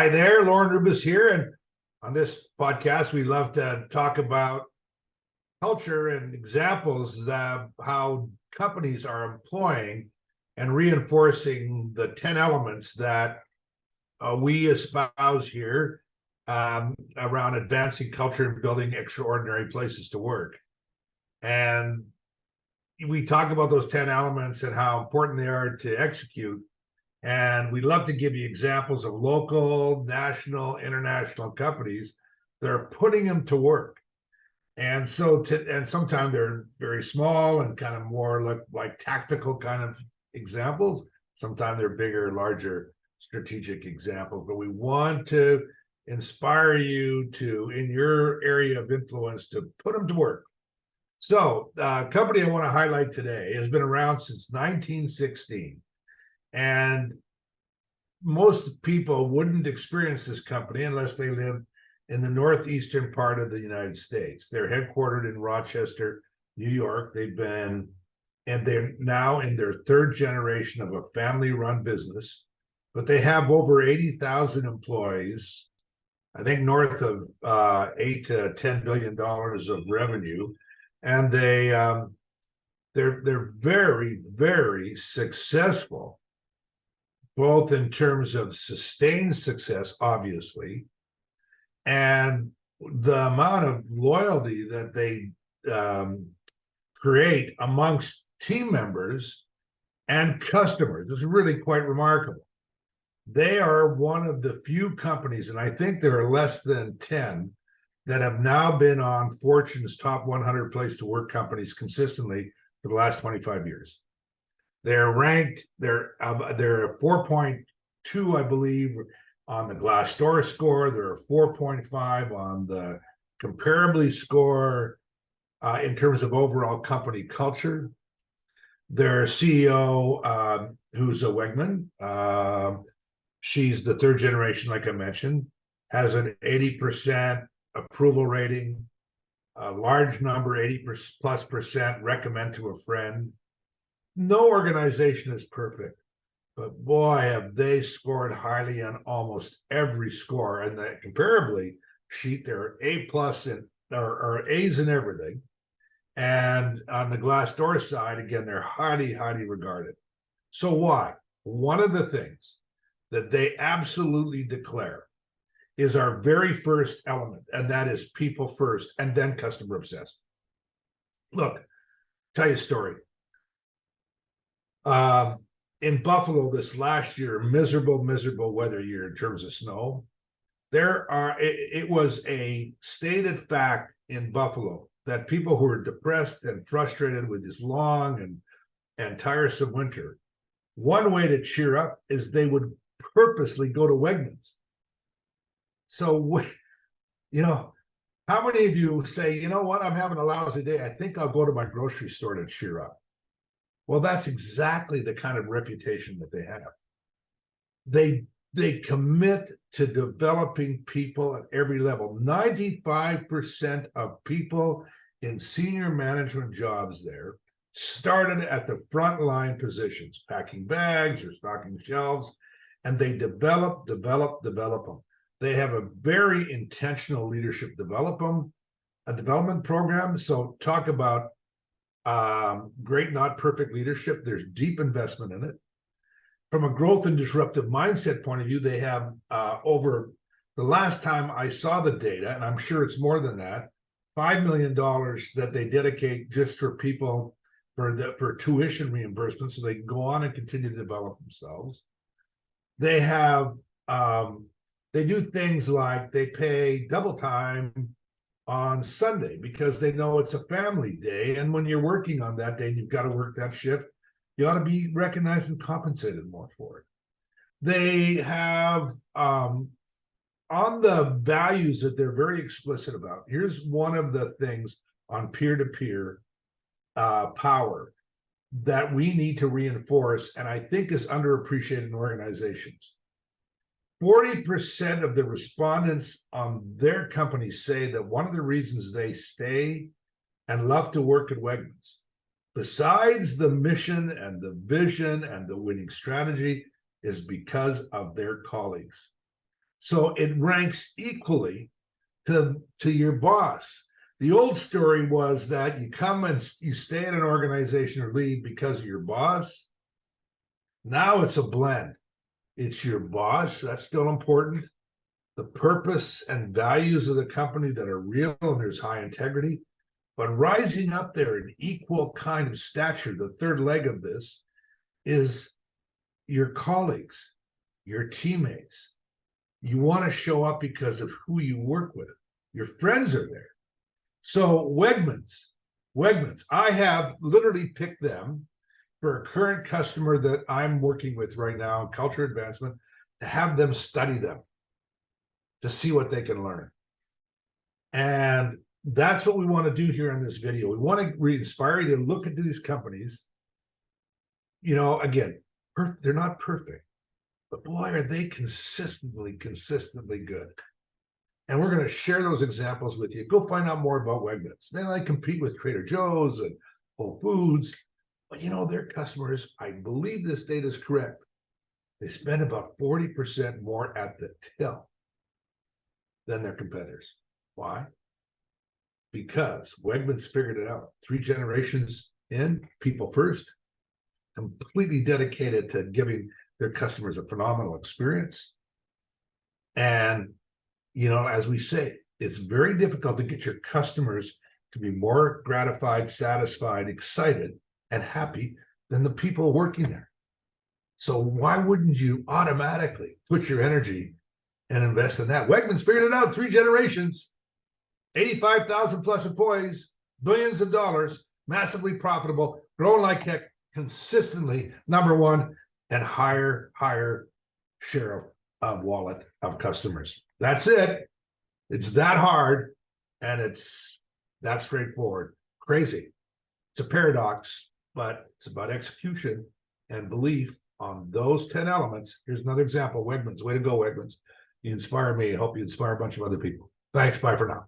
Hi there, Lorne Rubis here. And on this podcast, we love to talk about culture and examples of how companies are employing and reinforcing the 10 elements that we espouse here around advancing culture and building extraordinary places to work. And we talk about those 10 elements and how important they are to execute. And we'd love to give you examples of local, national, international companies that are putting them to work. And sometimes they're very small and kind of more like tactical kind of examples. Sometimes they're bigger, larger strategic examples. But we want to inspire you to, in your area of influence, to put them to work. So the company I want to highlight today has been around since 1916. And most people wouldn't experience this company unless they live in the northeastern part of the United States. They're headquartered in Rochester, New York. They're now in their third generation of a family-run business, but they have over 80,000 employees. I think north of $8 to $10 billion of revenue, and they're very, very successful, both in terms of sustained success, obviously, and the amount of loyalty that they create amongst team members and customers is really quite remarkable. They are one of the few companies, and I think there are less than 10, that have now been on Fortune's top 100 place to work companies consistently for the last 25 years. They're ranked, they're 4.2, I believe, on the Glassdoor score. They're 4.5 on the Comparably score in terms of overall company culture. Their CEO, who's a Wegman, she's the third generation, like I mentioned, has an 80% approval rating, a large number, 80+% recommend to a friend. No organization is perfect, but boy, have they scored highly on almost every score. And the Comparably sheet, they're A+ or A's in everything. And on the Glassdoor side, again, they're highly, highly regarded. So why? One of the things that they absolutely declare is our very first element, and that is people first, and then customer obsessed. Look, tell you a story. In Buffalo this last year, miserable weather year in terms of snow, it was a stated fact in Buffalo that people who were depressed and frustrated with this long and tiresome winter, one way to cheer up is they would purposely go to Wegmans. So, how many of you say, you know what, I'm having a lousy day, I think I'll go to my grocery store to cheer up? Well, that's exactly the kind of reputation that they have. They commit to developing people at every level. 95% of people in senior management jobs there started at the frontline positions, packing bags or stocking shelves, and they develop them. They have a very intentional leadership development program. So talk about great, not perfect leadership. There's deep investment in it. From a growth and disruptive mindset point of view, they have over the last time I saw the data, and I'm sure it's more than that, $5 million that they dedicate just for people for tuition reimbursement so they can go on and continue to develop themselves. They have they do things like they pay double time on Sunday because they know it's a family day. And when you're working on that day and you've got to work that shift, you ought to be recognized and compensated more for it. They have, on the values that they're very explicit about, here's one of the things on peer-to-peer power that we need to reinforce, and I think is underappreciated in organizations. 40% of the respondents on their companies say that one of the reasons they stay and love to work at Wegmans, besides the mission and the vision and the winning strategy, is because of their colleagues. So it ranks equally to your boss. The old story was that you come and you stay in an organization or leave because of your boss. Now it's a blend. It's your boss, that's still important. The purpose and values of the company that are real and there's high integrity. But rising up there in equal kind of stature, the third leg of this, is your colleagues, your teammates. You want to show up because of who you work with. Your friends are there. So Wegmans, I have literally picked them for a current customer that I'm working with right now in culture advancement, to have them study them, to see what they can learn. And that's what we want to do here in this video. We want to inspire you to look at these companies. You know, again, they're not perfect, but boy, are they consistently good. And we're going to share those examples with you. Go find out more about Wegmans. Then I compete with Trader Joe's and Whole Foods. But you know, their customers, I believe this data is correct, they spend about 40% more at the till than their competitors. Why? Because Wegmans figured it out. 3 generations in, people first, completely dedicated to giving their customers a phenomenal experience. And, you know, as we say, it's very difficult to get your customers to be more gratified, satisfied, excited, and happy than the people working there. So why wouldn't you automatically put your energy and invest in that? Wegmans figured it out, 3 generations, 85,000 plus employees, billions of dollars, massively profitable, growing like heck, consistently #1, and higher share of wallet of customers. That's it. It's that hard, and it's that straightforward. Crazy. It's a paradox, but it's about execution and belief on those 10 elements. Here's another example. Wegmans. Way to go, Wegmans. You inspire me. I hope you inspire a bunch of other people. Thanks. Bye for now.